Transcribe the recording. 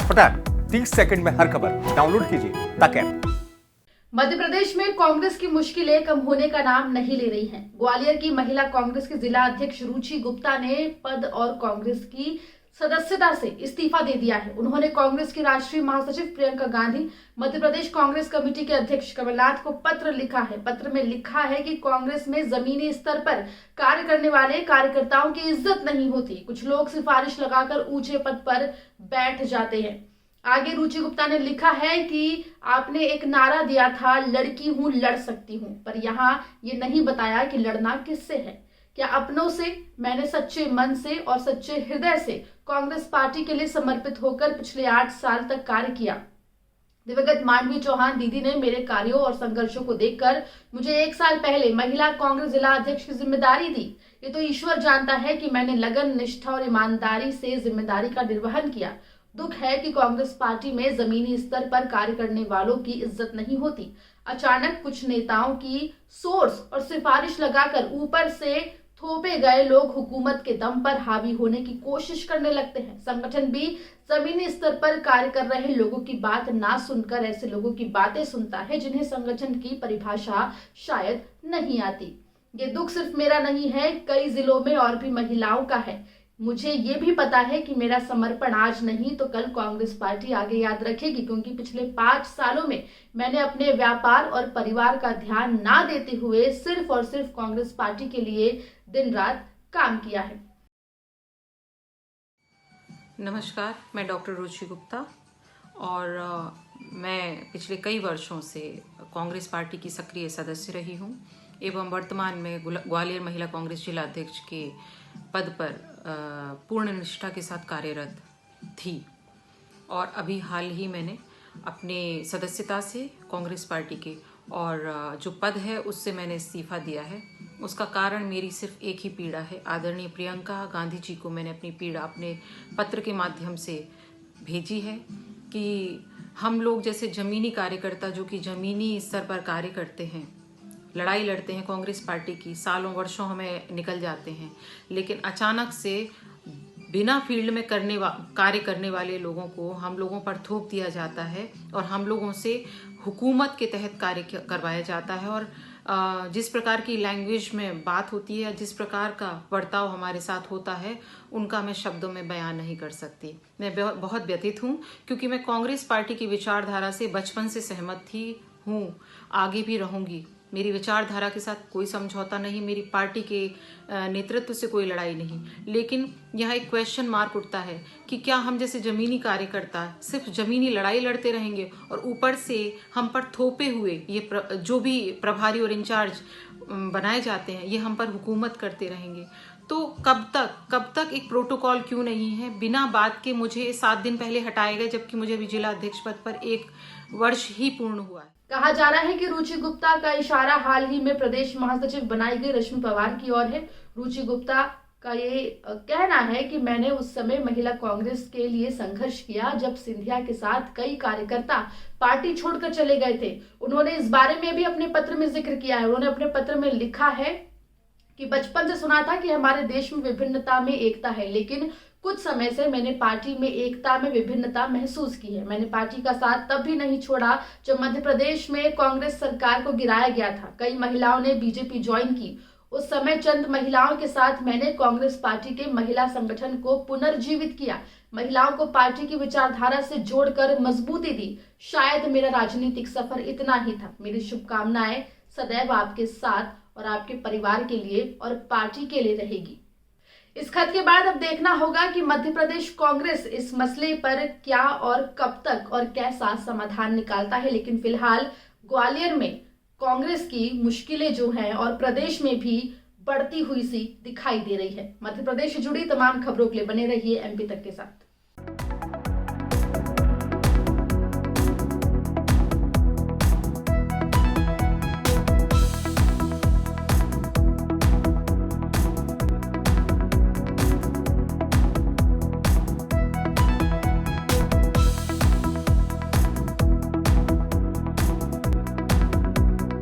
फटाफट 30 सेकंड में हर खबर डाउनलोड कीजिए तक ऐप। मध्य प्रदेश में कांग्रेस की मुश्किलें कम होने का नाम नहीं ले रही हैं। ग्वालियर की महिला कांग्रेस की जिला अध्यक्ष रुचि गुप्ता ने पद और कांग्रेस की सदस्यता से इस्तीफा दे दिया है। उन्होंने कांग्रेस की राष्ट्रीय महासचिव प्रियंका गांधी, मध्य प्रदेश कांग्रेस कमेटी के अध्यक्ष कमलनाथ को पत्र लिखा है। पत्र में लिखा है कि कांग्रेस में जमीनी स्तर पर कार्य करने वाले कार्यकर्ताओं की इज्जत नहीं होती। कुछ लोग सिफारिश लगाकर ऊंचे पद पर बैठ जाते हैं। आगे रुचि गुप्ता ने लिखा है कि आपने एक नारा दिया था, लड़की हूं लड़ सकती हूं, पर यहाँ ये नहीं बताया कि लड़ना किससे है। क्या अपनों से? मैंने सच्चे मन से और सच्चे हृदय से कांग्रेस पार्टी के लिए समर्पित होकर पिछले 8 साल तक कार्य किया। दिवंगत मांडवी चौहान दीदी ने मेरे कार्यों और संघर्षों को देखकर मुझे 1 साल पहले महिला कांग्रेस जिला अध्यक्ष की जिम्मेदारी दी। ये तो ईश्वर जानता है कि मैंने लगन, निष्ठा और ईमानदारी से जिम्मेदारी का निर्वहन किया। दुख है कि कांग्रेस पार्टी में जमीनी स्तर पर कार्य करने वालों की इज्जत नहीं होती। अचानक कुछ नेताओं की सोर्स और सिफारिश लगाकर ऊपर से थोपे गए लोग हुकूमत के दम पर हावी होने की कोशिश करने लगते हैं। संगठन भी जमीनी स्तर पर कार्य कर रहे लोगों की बात ना सुनकर ऐसे लोगों की बातें सुनता है जिन्हें संगठन की परिभाषा शायद नहीं आती। ये दुख सिर्फ मेरा नहीं है, कई जिलों में और भी महिलाओं का है। मुझे ये भी पता है कि मेरा समर्पण आज नहीं तो कल कांग्रेस पार्टी आगे याद रखेगी, क्योंकि पिछले 5 सालों में मैंने अपने व्यापार और परिवार का ध्यान ना देते हुए सिर्फ और सिर्फ कांग्रेस पार्टी के लिए दिन रात काम किया है। नमस्कार, मैं डॉक्टर रुचि गुप्ता और मैं पिछले कई वर्षों से कांग्रेस पार्टी की सक्रिय सदस्य रही हूँ एवं वर्तमान में ग्वालियर महिला कांग्रेस जिला अध्यक्ष के पद पर पूर्ण निष्ठा के साथ कार्यरत थी। और अभी हाल ही मैंने अपने सदस्यता से कांग्रेस पार्टी के और जो पद है उससे मैंने इस्तीफा दिया है। उसका कारण मेरी सिर्फ एक ही पीड़ा है। आदरणीय प्रियंका गांधी जी को मैंने अपनी पीड़ा अपने पत्र के माध्यम से भेजी है कि हम लोग जैसे ज़मीनी कार्यकर्ता जो कि ज़मीनी स्तर पर कार्य करते हैं, लड़ाई लड़ते हैं कांग्रेस पार्टी की, सालों वर्षों हमें निकल जाते हैं, लेकिन अचानक से बिना फील्ड में कार्य करने वाले लोगों को हम लोगों पर थोप दिया जाता है और हम लोगों से हुकूमत के तहत कार्य करवाया जाता है। और जिस प्रकार की लैंग्वेज में बात होती है, जिस प्रकार का बर्ताव हमारे साथ होता है, उनका मैं शब्दों में बयान नहीं कर सकती। मैं बहुत व्यथित हूँ क्योंकि मैं कांग्रेस पार्टी की विचारधारा से बचपन से सहमत थी हूँ, आगे भी रहूँगी। मेरी विचारधारा के साथ कोई समझौता नहीं, मेरी पार्टी के नेतृत्व से कोई लड़ाई नहीं, लेकिन यह एक क्वेश्चन मार्क उठता है कि क्या हम जैसे ज़मीनी कार्यकर्ता सिर्फ ज़मीनी लड़ाई लड़ते रहेंगे और ऊपर से हम पर थोपे हुए ये जो भी प्रभारी और इंचार्ज बनाए जाते हैं ये हम पर हुकूमत करते रहेंगे। तो कब तक एक प्रोटोकॉल क्यों नहीं है? बिना बात के मुझे 7 दिन पहले हटाए गए, जबकि मुझे अभी जिला अध्यक्ष पद पर 1 वर्ष ही पूर्ण हुआ है। कहा जा रहा है कि रुचि गुप्ता का इशारा हाल ही में प्रदेश महासचिव बनाई गई रश्मि पवार की ओर है। रुचि गुप्ता का ये कहना है कि मैंने उस समय महिला कांग्रेस के लिए संघर्ष किया जब सिंधिया के साथ कई कार्यकर्ता पार्टी छोड़कर चले गए थे। उन्होंने इस बारे में भी अपने पत्र में जिक्र किया है। उन्होंने अपने पत्र में लिखा है कि बचपन से सुना था कि हमारे देश में विभिन्नता में एकता है, लेकिन कुछ समय से मैंने पार्टी में एकता में विभिन्नता महसूस की है। मैंने पार्टी का साथ तब भी नहीं छोड़ा जब मध्य प्रदेश में कांग्रेस सरकार को गिराया गया था। कई महिलाओं ने बीजेपी ज्वाइन की। उस समय चंद महिलाओं के साथ मैंने कांग्रेस पार्टी के महिला संगठन को पुनर्जीवित किया, महिलाओं को पार्टी की विचारधारा से जोड़कर मजबूती दी। शायद मेरा राजनीतिक सफर इतना ही था। मेरी शुभकामनाएं सदैव आपके साथ और आपके परिवार के लिए और पार्टी के लिए रहेगी। इस खत के बाद अब देखना होगा कि मध्य प्रदेश कांग्रेस इस मसले पर क्या और कब तक और कैसा समाधान निकालता है। लेकिन फिलहाल ग्वालियर में कांग्रेस की मुश्किलें जो हैं और प्रदेश में भी बढ़ती हुई सी दिखाई दे रही है। मध्य प्रदेश से जुड़ी तमाम खबरों के लिए बने रहिए एमपी तक के साथ।